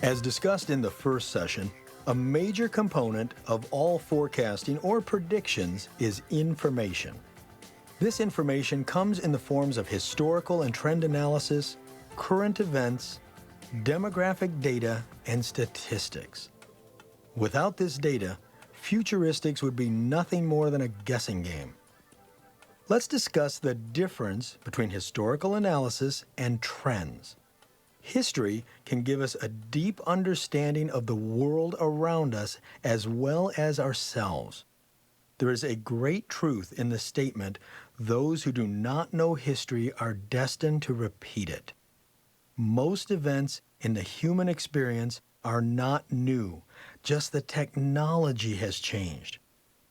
As discussed in the first session, a major component of all forecasting or predictions is information. This information comes in the forms of historical and trend analysis, current events, demographic data, and statistics. Without this data, futuristics would be nothing more than a guessing game. Let's discuss the difference between historical analysis and trends. History can give us a deep understanding of the world around us as well as ourselves. There is a great truth in the statement, "Those who do not know history are destined to repeat it." Most events in the human experience are not new, just the technology has changed.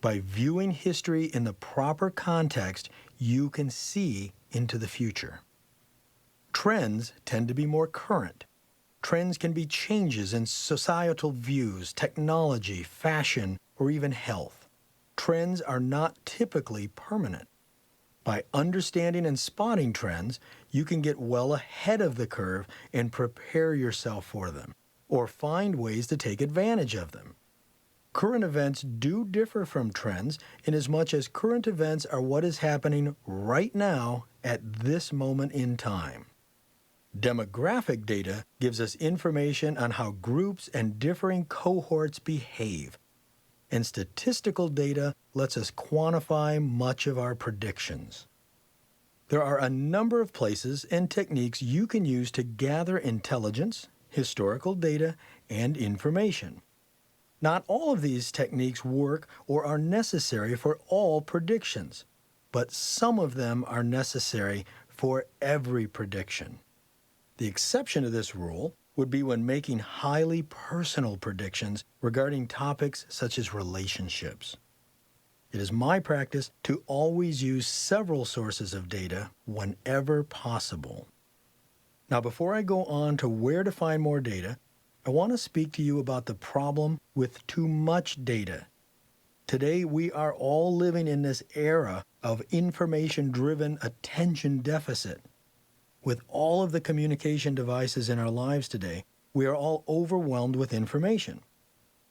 By viewing history in the proper context, you can see into the future. Trends tend to be more current. Trends can be changes in societal views, technology, fashion, or even health. Trends are not typically permanent. By understanding and spotting trends, you can get well ahead of the curve and prepare yourself for them, or find ways to take advantage of them. Current events do differ from trends inasmuch as current events are what is happening right now at this moment in time. Demographic data gives us information on how groups and differing cohorts behave, and statistical data lets us quantify much of our predictions. There are a number of places and techniques you can use to gather intelligence, historical data, and information. Not all of these techniques work or are necessary for all predictions, but some of them are necessary for every prediction. The exception to this rule would be when making highly personal predictions regarding topics such as relationships. It is my practice to always use several sources of data whenever possible. Now, before I go on to where to find more data, I want to speak to you about the problem with too much data. Today, we are all living in this era of information-driven attention deficit. With all of the communication devices in our lives today, we are all overwhelmed with information.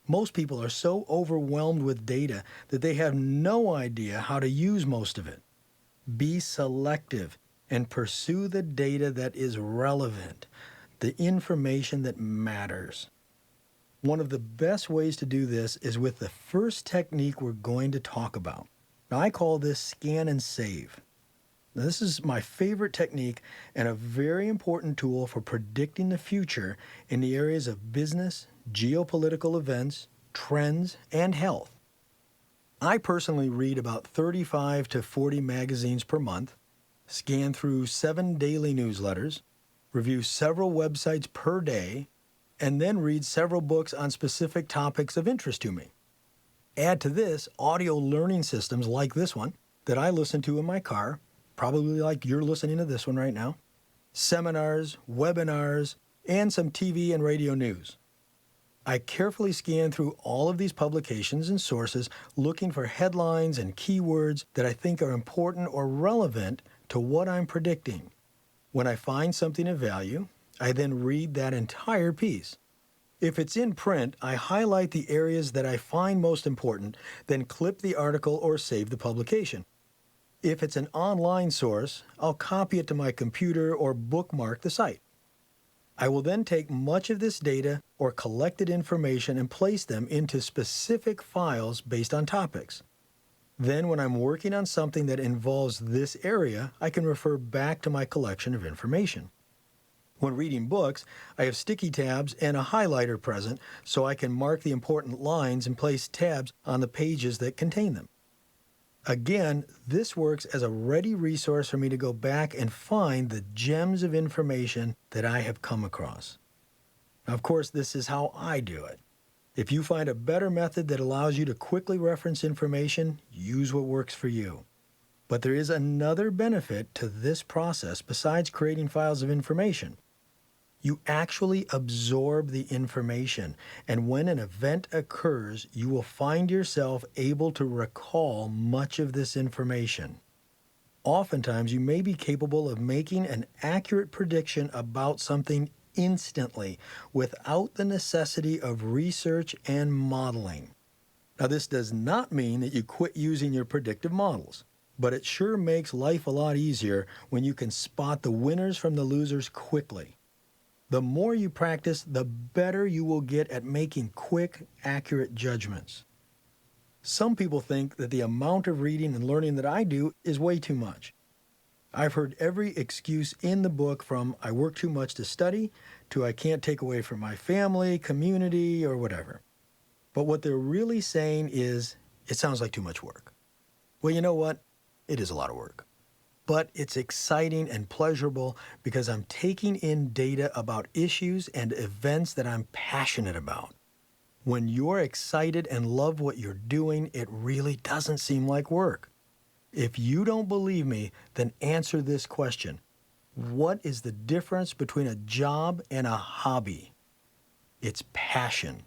Most people are so overwhelmed with data that they have no idea how to use most of it. Be selective and pursue the data that is relevant, the information that matters. One of the best ways to do this is with the first technique we're going to talk about. Now, I call this scan and save. Now, this is my favorite technique and a very important tool for predicting the future in the areas of business, geopolitical events, trends, and health. I personally read about 35 to 40 magazines per month, scan through 7 daily newsletters, review several websites per day, and then read several books on specific topics of interest to me. Add to this audio learning systems like this one that I listen to in my car, probably like you're listening to this one right now, seminars, webinars, and some TV and radio news. I carefully scan through all of these publications and sources looking for headlines and keywords that I think are important or relevant to what I'm predicting. When I find something of value, I then read that entire piece. If it's in print, I highlight the areas that I find most important, then clip the article or save the publication. If it's an online source, I'll copy it to my computer or bookmark the site. I will then take much of this data or collected information and place them into specific files based on topics. Then when I'm working on something that involves this area, I can refer back to my collection of information. When reading books, I have sticky tabs and a highlighter present so I can mark the important lines and place tabs on the pages that contain them. Again, this works as a ready resource for me to go back and find the gems of information that I have come across. Now, of course, this is how I do it. If you find a better method that allows you to quickly reference information, use what works for you. But there is another benefit to this process besides creating files of information. You actually absorb the information, and when an event occurs, you will find yourself able to recall much of this information. Oftentimes, you may be capable of making an accurate prediction about something instantly without the necessity of research and modeling. Now, this does not mean that you quit using your predictive models, but it sure makes life a lot easier when you can spot the winners from the losers quickly. The more you practice, the better you will get at making quick, accurate judgments. Some people think that the amount of reading and learning that I do is way too much. I've heard every excuse in the book, from I work too much to study to I can't take away from my family, community, or whatever. But what they're really saying is, it sounds like too much work. Well, you know what? It is a lot of work. But it's exciting and pleasurable because I'm taking in data about issues and events that I'm passionate about. When you're excited and love what you're doing, it really doesn't seem like work. If you don't believe me, then answer this question. What is the difference between a job and a hobby? It's passion.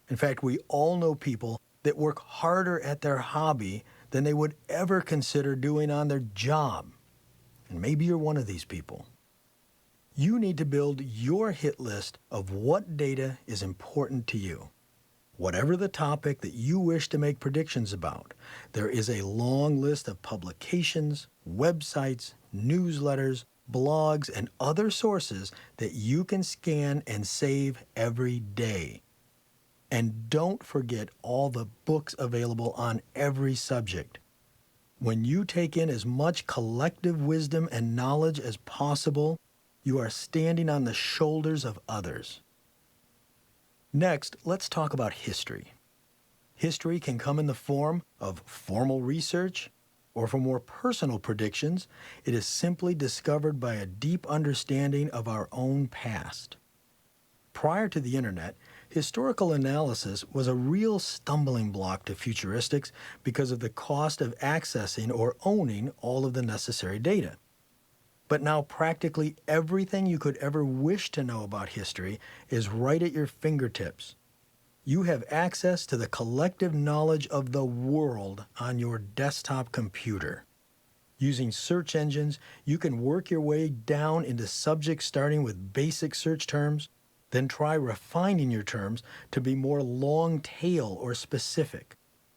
In fact, we all know people that work harder at their hobby than they would ever consider doing on their job. And maybe you're one of these people. You need to build your hit list of what data is important to you. Whatever the topic that you wish to make predictions about, there is a long list of publications, websites, newsletters, blogs, and other sources that you can scan and save every day. And don't forget all the books available on every subject. When you take in as much collective wisdom and knowledge as possible, you are standing on the shoulders of others. Next, let's talk about history. History can come in the form of formal research, or for more personal predictions, it is simply discovered by a deep understanding of our own past. Prior to the internet, historical analysis was a real stumbling block to futuristics because of the cost of accessing or owning all of the necessary data. But now practically everything you could ever wish to know about history is right at your fingertips. You have access to the collective knowledge of the world on your desktop computer. Using search engines, you can work your way down into subjects starting with basic search terms, then try refining your terms to be more long tail or specific.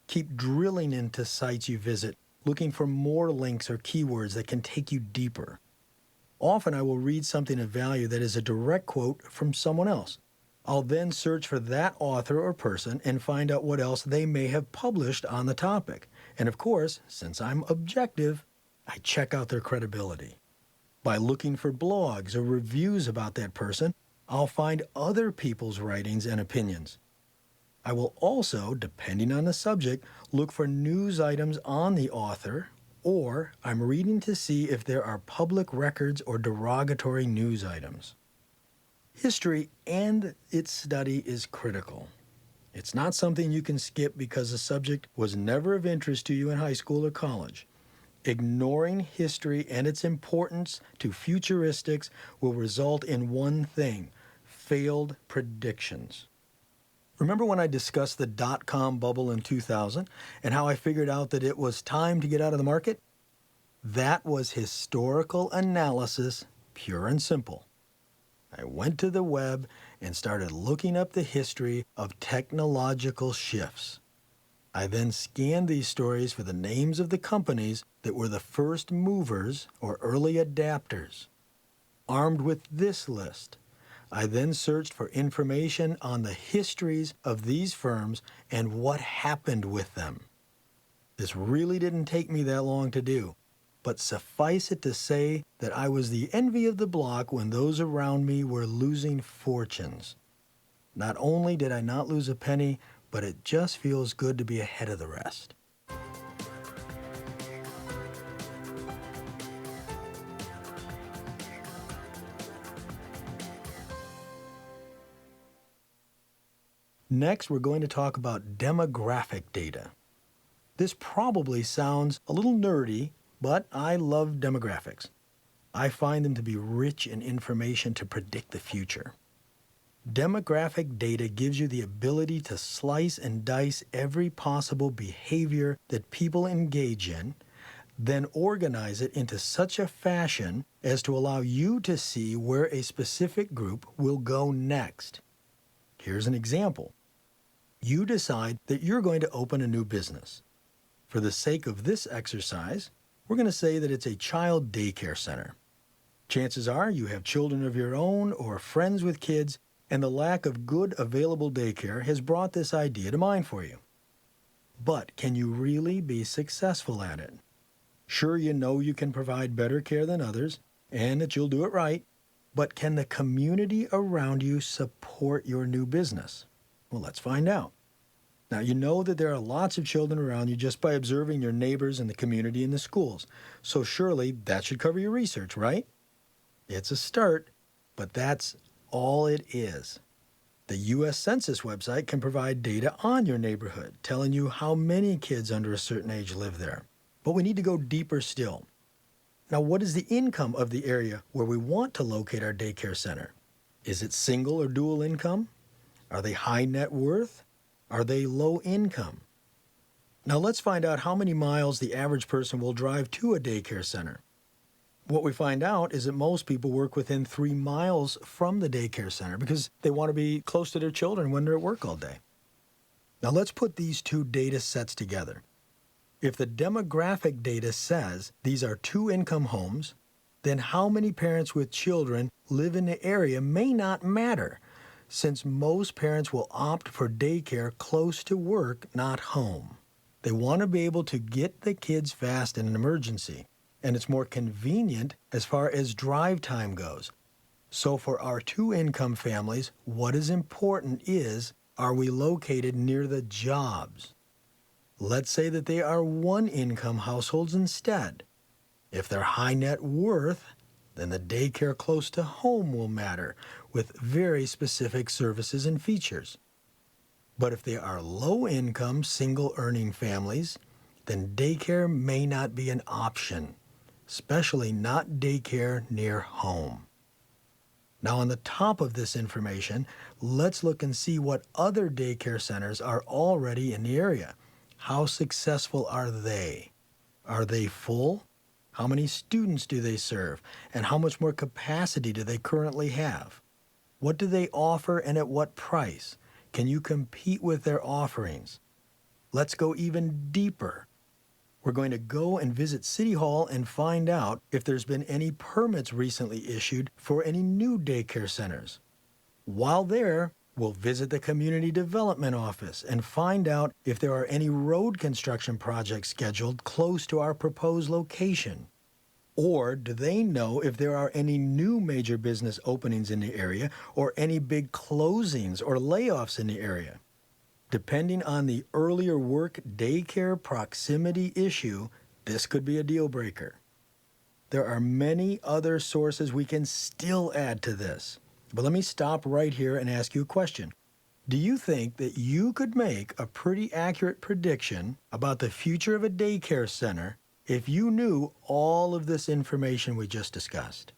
Keep drilling into sites you visit, looking for more links or keywords that can take you deeper. Often I will read something of value that is a direct quote from someone else. I'll then search for that author or person and find out what else they may have published on the topic. And of course, since I'm objective, I check out their credibility. By looking for blogs or reviews about that person, I'll find other people's writings and opinions. I will also, depending on the subject, look for news items on the author, or I'm reading to see if there are public records or derogatory news items. History and its study is critical. It's not something you can skip because the subject was never of interest to you in high school or college. Ignoring history and its importance to futuristics will result in one thing: failed predictions. Remember when I discussed the dot-com bubble in 2000 and how I figured out that it was time to get out of the market? That was historical analysis, pure and simple. I went to the web and started looking up the history of technological shifts. I then scanned these stories for the names of the companies that were the first movers or early adapters. Armed with this list, I then searched for information on the histories of these firms and what happened with them. This really didn't take me that long to do, but suffice it to say that I was the envy of the block when those around me were losing fortunes. Not only did I not lose a penny, but it just feels good to be ahead of the rest. Next, we're going to talk about demographic data. This probably sounds a little nerdy, but I love demographics. I find them to be rich in information to predict the future. Demographic data gives you the ability to slice and dice every possible behavior that people engage in, then organize it into such a fashion as to allow you to see where a specific group will go next. Here's an example. You decide that you're going to open a new business. For the sake of this exercise, we're going to say that it's a child daycare center. Chances are you have children of your own or friends with kids, and the lack of good available daycare has brought this idea to mind for you. But can you really be successful at it? Sure, you know you can provide better care than others, and that you'll do it right, but can the community around you support your new business? Well, let's find out. Now, you know that there are lots of children around you just by observing your neighbors and the community and the schools. So surely that should cover your research, right? It's a start, but that's all it is. The U.S. Census website can provide data on your neighborhood, telling you how many kids under a certain age live there. But we need to go deeper still. Now, what is the income of the area where we want to locate our daycare center? Is it single or dual income? Are they high net worth? Are they low income? Now let's find out how many miles the average person will drive to a daycare center. What we find out is that most people work within 3 miles from the daycare center because they want to be close to their children when they're at work all day. Now let's put these two data sets together. If the demographic data says these are 2-income homes, then how many parents with children live in the area may not matter, since most parents will opt for daycare close to work, not home. They want to be able to get the kids fast in an emergency, and it's more convenient as far as drive time goes. So for our 2-income families, what is important is, are we located near the jobs? Let's say that they are 1-income households instead. If they're high net worth, then the daycare close to home will matter, with very specific services and features. But if they are low-income, single-earning families, then daycare may not be an option, especially not daycare near home. Now, on the top of this information, let's look and see what other daycare centers are already in the area. How successful are they? Are they full? How many students do they serve? And how much more capacity do they currently have? What do they offer and at what price? Can you compete with their offerings? Let's go even deeper. We're going to go and visit City Hall and find out if there's been any permits recently issued for any new daycare centers. While there, we'll visit the Community Development Office and find out if there are any road construction projects scheduled close to our proposed location. Or do they know if there are any new major business openings in the area or any big closings or layoffs in the area? Depending on the earlier work daycare proximity issue, this could be a deal breaker. There are many other sources we can still add to this. But let me stop right here and ask you a question. Do you think that you could make a pretty accurate prediction about the future of a daycare center if you knew all of this information we just discussed?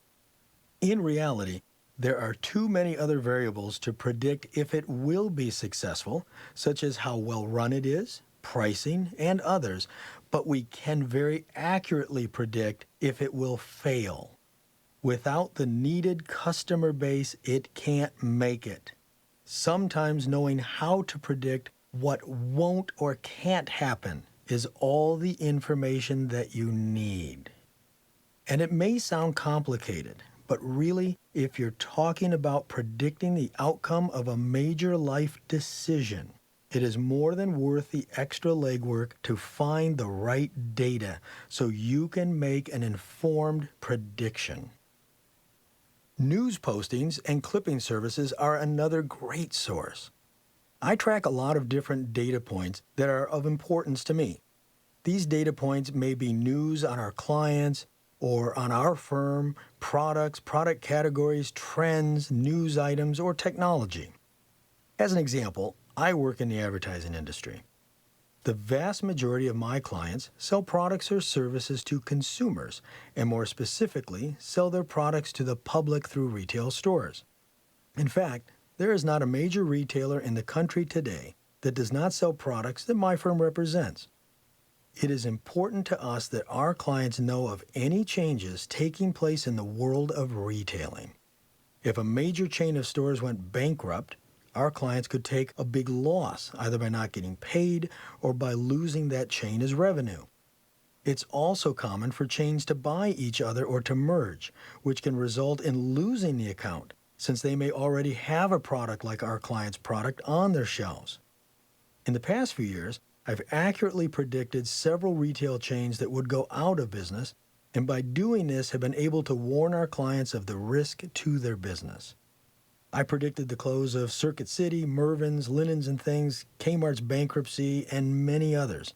In reality, there are too many other variables to predict if it will be successful, such as how well run it is, pricing, and others, but we can very accurately predict if it will fail. Without the needed customer base, it can't make it. Sometimes knowing how to predict what won't or can't happen is all the information that you need. And it may sound complicated, but really, if you're talking about predicting the outcome of a major life decision, it is more than worth the extra legwork to find the right data so you can make an informed prediction. News postings and clipping services are another great source. I track a lot of different data points that are of importance to me. These data points may be news on our clients or on our firm, products, product categories, trends, news items, or technology. As an example, I work in the advertising industry. The vast majority of my clients sell products or services to consumers, and more specifically, sell their products to the public through retail stores. In fact, there is not a major retailer in the country today that does not sell products that my firm represents. It is important to us that our clients know of any changes taking place in the world of retailing. If a major chain of stores went bankrupt, our clients could take a big loss, either by not getting paid or by losing that chain as revenue. It's also common for chains to buy each other or to merge, which can result in losing the account, since they may already have a product like our client's product on their shelves. In the past few years, I've accurately predicted several retail chains that would go out of business, and by doing this have been able to warn our clients of the risk to their business. I predicted the close of Circuit City, Mervyn's, Linens and Things, Kmart's bankruptcy, and many others.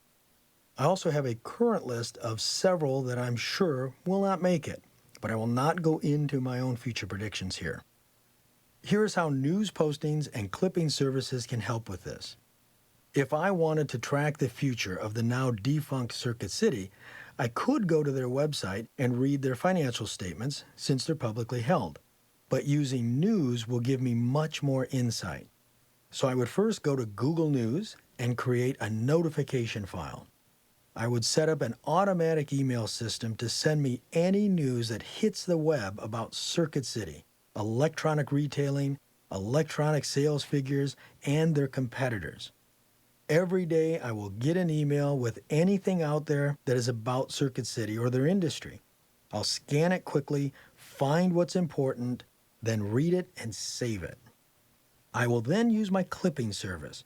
I also have a current list of several that I'm sure will not make it, but I will not go into my own future predictions here. Here's how news postings and clipping services can help with this. If I wanted to track the future of the now defunct Circuit City, I could go to their website and read their financial statements since they're publicly held. But using news will give me much more insight. So I would first go to Google News and create a notification file. I would set up an automatic email system to send me any news that hits the web about Circuit City, electronic retailing, electronic sales figures, and their competitors. Every day I will get an email with anything out there that is about Circuit City or their industry. I'll scan it quickly, find what's important, then read it and save it. I will then use my clipping service.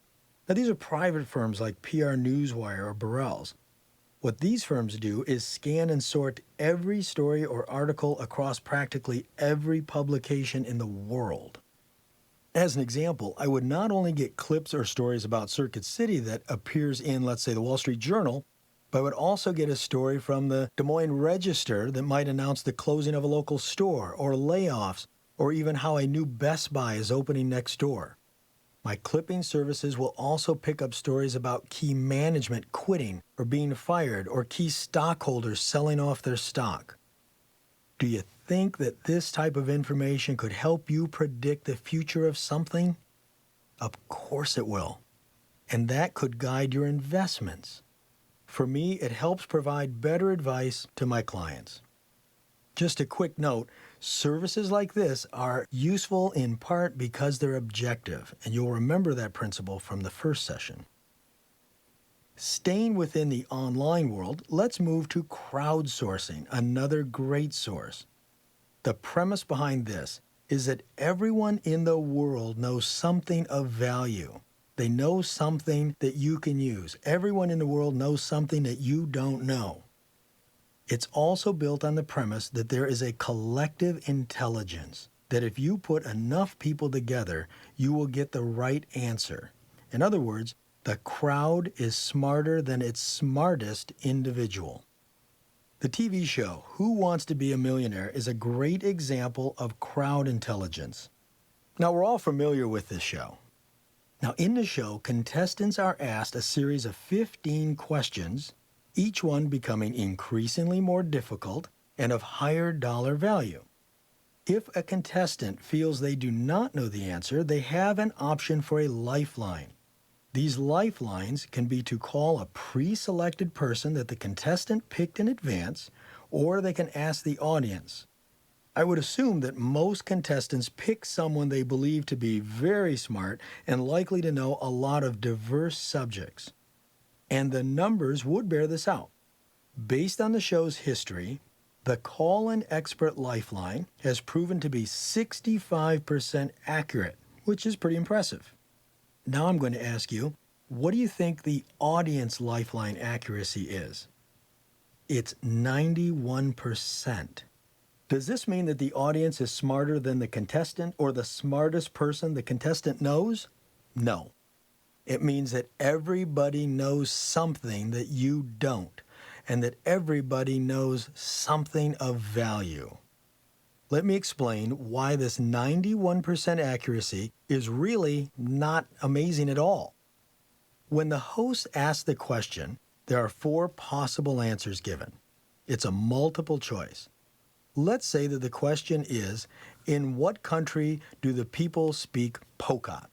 Now these are private firms like PR Newswire or Burrell's. What these firms do is scan and sort every story or article across practically every publication in the world. As an example, I would not only get clips or stories about Circuit City that appears in, let's say, the Wall Street Journal, but I would also get a story from the Des Moines Register that might announce the closing of a local store, or layoffs, or even how a new Best Buy is opening next door. My clipping services will also pick up stories about key management quitting or being fired, or key stockholders selling off their stock. Do you think that this type of information could help you predict the future of something? Of course it will. And that could guide your investments. For me, it helps provide better advice to my clients. Just a quick note, services like this are useful in part because they're objective, and you'll remember that principle from the first session. Staying within the online world, let's move to crowdsourcing, another great source. The premise behind this is that everyone in the world knows something of value. They know something that you can use. Everyone in the world knows something that you don't know. It's also built on the premise that there is a collective intelligence, that if you put enough people together, you will get the right answer. In other words, the crowd is smarter than its smartest individual. The TV show Who Wants to Be a Millionaire is a great example of crowd intelligence. Now, we're all familiar with this show. Now, in the show, contestants are asked a series of 15 questions, each one becoming increasingly more difficult and of higher dollar value. If a contestant feels they do not know the answer, they have an option for a lifeline. These lifelines can be to call a pre-selected person that the contestant picked in advance, or they can ask the audience. I would assume that most contestants pick someone they believe to be very smart and likely to know a lot of diverse subjects. And the numbers would bear this out. Based on the show's history, the Call an Expert Lifeline has proven to be 65% accurate, which is pretty impressive. Now I'm going to ask you, what do you think the audience lifeline accuracy is? It's 91%. Does this mean that the audience is smarter than the contestant or the smartest person the contestant knows? No. It means that everybody knows something that you don't, and that everybody knows something of value. Let me explain why this 91% accuracy is really not amazing at all. When the host asks the question, there are 4 possible answers given. It's a multiple choice. Let's say that the question is, in what country do the people speak Pokot?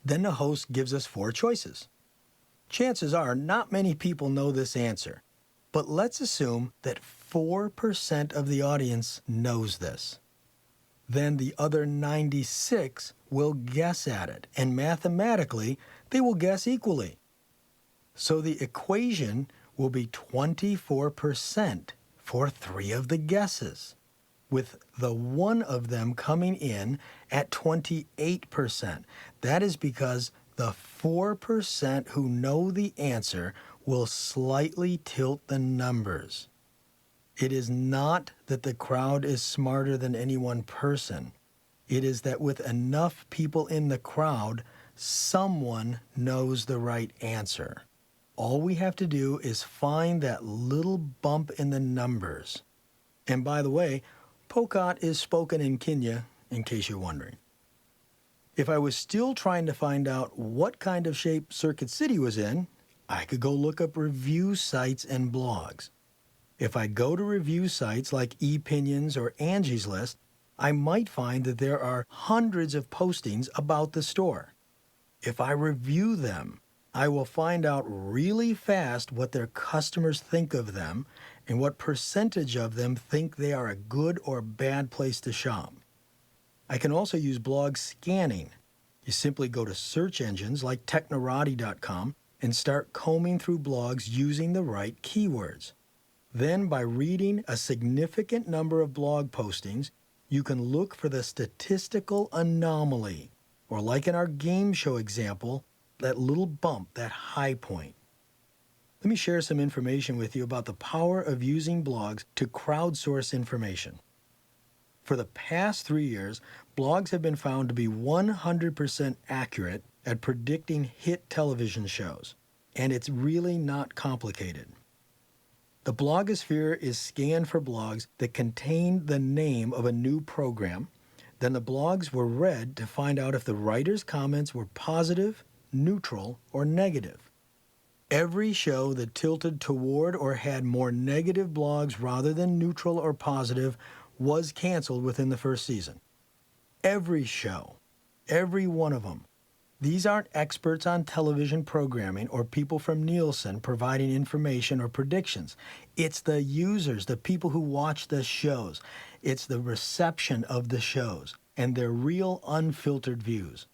Then the host gives us 4 choices. Chances are not many people know this answer, but let's assume that 4% of the audience knows this. Then the other 96 will guess at it, and mathematically, they will guess equally. So the equation will be 24% for 3 of the guesses, with the one of them coming in at 28%. That is because the 4% who know the answer will slightly tilt the numbers. It is not that the crowd is smarter than any one person. It is that with enough people in the crowd, someone knows the right answer. All we have to do is find that little bump in the numbers. And by the way, Pokot is spoken in Kenya, in case you're wondering. If I was still trying to find out what kind of shape Circuit City was in, I could go look up review sites and blogs. If I go to review sites like ePinions or Angie's List, I might find that there are hundreds of postings about the store. If I review them, I will find out really fast what their customers think of them and what percentage of them think they are a good or bad place to shop. I can also use blog scanning. You simply go to search engines like Technorati.com and start combing through blogs using the right keywords. Then, by reading a significant number of blog postings, you can look for the statistical anomaly, or like in our game show example, that little bump, that high point. Let me share some information with you about the power of using blogs to crowdsource information. For the past 3 years, blogs have been found to be 100% accurate at predicting hit television shows, and it's really not complicated. The blogosphere is scanned for blogs that contain the name of a new program. Then the blogs were read to find out if the writer's comments were positive, neutral, or negative. Every show that tilted toward or had more negative blogs rather than neutral or positive was canceled within the first season. Every show, every one of them. These aren't experts on television programming or people from Nielsen providing information or predictions. It's the users, the people who watch the shows. It's the reception of the shows and their real unfiltered views.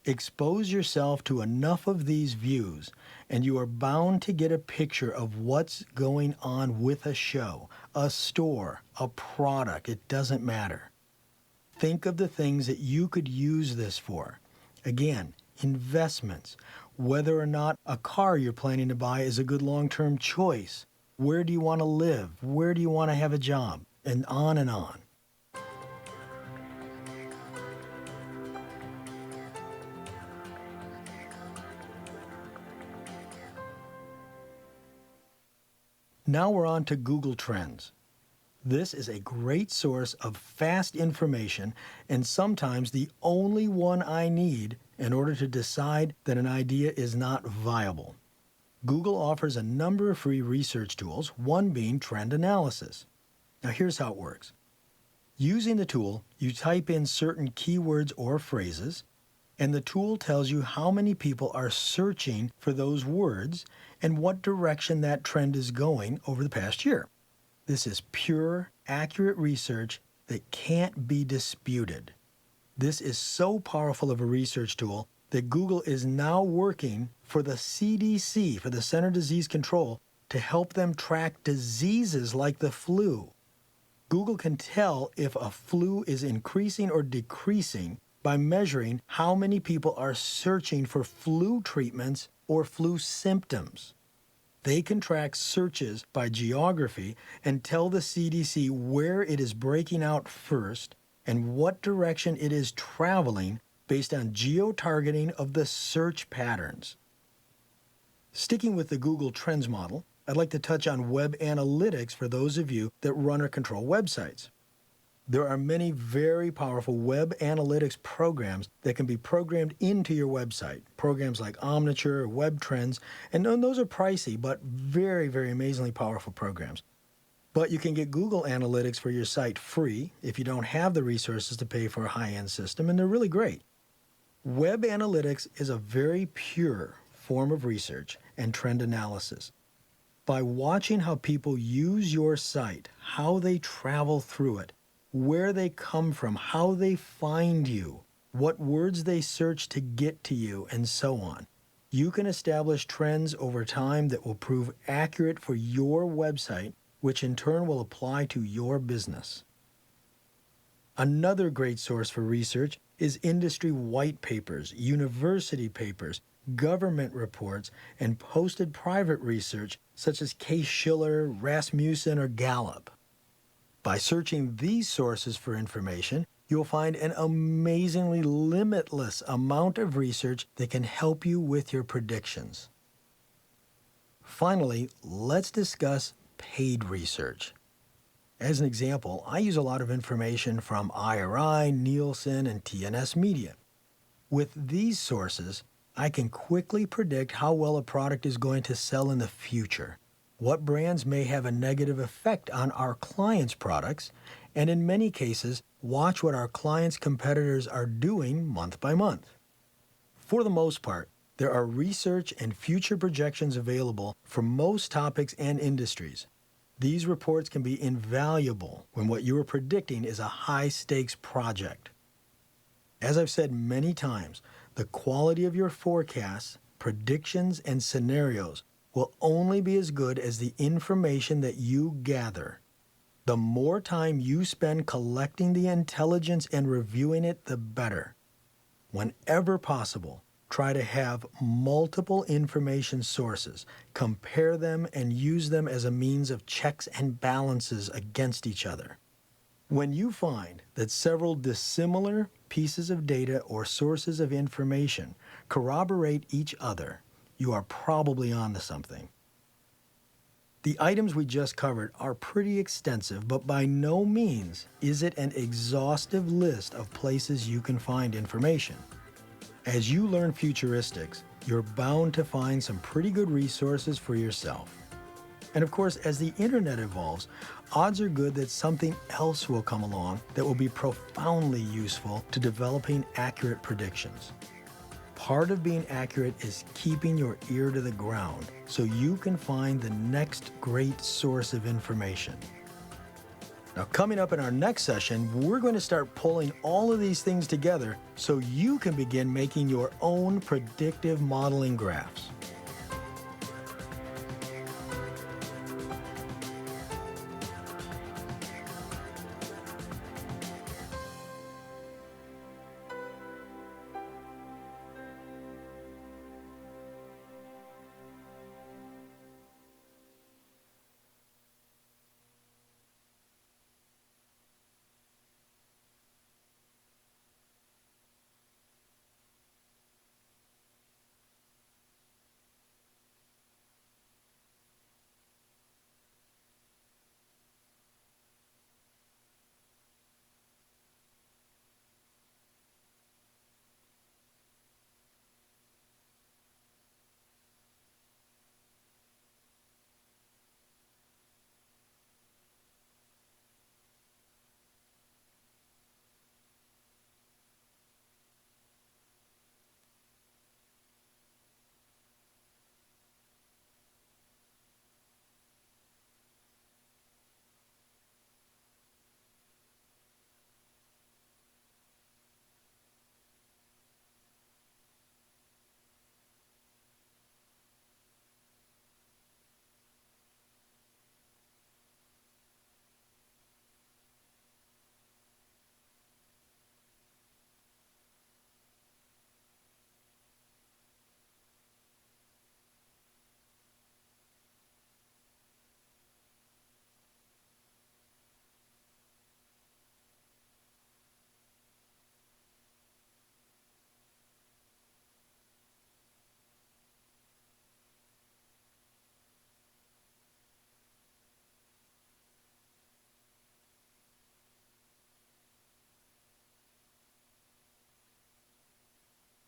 Expose yourself to enough of these views, and you are bound to get a picture of what's going on with a show, a store, a product. It doesn't matter. Think of the things that you could use this for. Again, investments, whether or not a car you're planning to buy is a good long-term choice. Where do you want to live? Where do you want to have a job? And on and on. Now we're on to Google Trends. This is a great source of fast information and sometimes the only one I need in order to decide that an idea is not viable. Google offers a number of free research tools, one being Trend Analysis. Now here's how it works. Using the tool, you type in certain keywords or phrases, and the tool tells you how many people are searching for those words and what direction that trend is going over the past year. This is pure, accurate research that can't be disputed. This is so powerful of a research tool that Google is now working for the CDC, for the Center for Disease Control, to help them track diseases like the flu. Google can tell if a flu is increasing or decreasing by measuring how many people are searching for flu treatments or flu symptoms. They can track searches by geography and tell the CDC where it is breaking out first and what direction it is traveling based on geo-targeting of the search patterns. Sticking with the Google Trends model, I'd like to touch on web analytics for those of you that run or control websites. There are many very powerful web analytics programs that can be programmed into your website. Programs like Omniture, Web Trends, and those are pricey, but very, very amazingly powerful programs. But you can get Google Analytics for your site free if you don't have the resources to pay for a high-end system, and they're really great. Web Analytics is a very pure, form of research and trend analysis. By watching how people use your site, how they travel through it, where they come from, how they find you, what words they search to get to you, and so on, you can establish trends over time that will prove accurate for your website, which in turn will apply to your business. Another great source for research is industry white papers, university papers, government reports, and posted private research such as Case-Shiller, Rasmussen, or Gallup. By searching these sources for information, you'll find an amazingly limitless amount of research that can help you with your predictions. Finally, let's discuss paid research. As an example, I use a lot of information from IRI, Nielsen, and TNS Media. With these sources, I can quickly predict how well a product is going to sell in the future, what brands may have a negative effect on our clients' products, and in many cases, watch what our clients' competitors are doing month by month. For the most part, there are research and future projections available for most topics and industries. These reports can be invaluable when what you are predicting is a high-stakes project. As I've said many times, the quality of your forecasts, predictions, and scenarios will only be as good as the information that you gather. The more time you spend collecting the intelligence and reviewing it, the better. Whenever possible, try to have multiple information sources, compare them, and use them as a means of checks and balances against each other. When you find that several dissimilar pieces of data or sources of information corroborate each other, you are probably onto something. The items we just covered are pretty extensive, but by no means is it an exhaustive list of places you can find information. As you learn futuristics, you're bound to find some pretty good resources for yourself. And of course, as the internet evolves, odds are good that something else will come along that will be profoundly useful to developing accurate predictions. Part of being accurate is keeping your ear to the ground so you can find the next great source of information. Now, coming up in our next session, we're going to start pulling all of these things together so you can begin making your own predictive modeling graphs.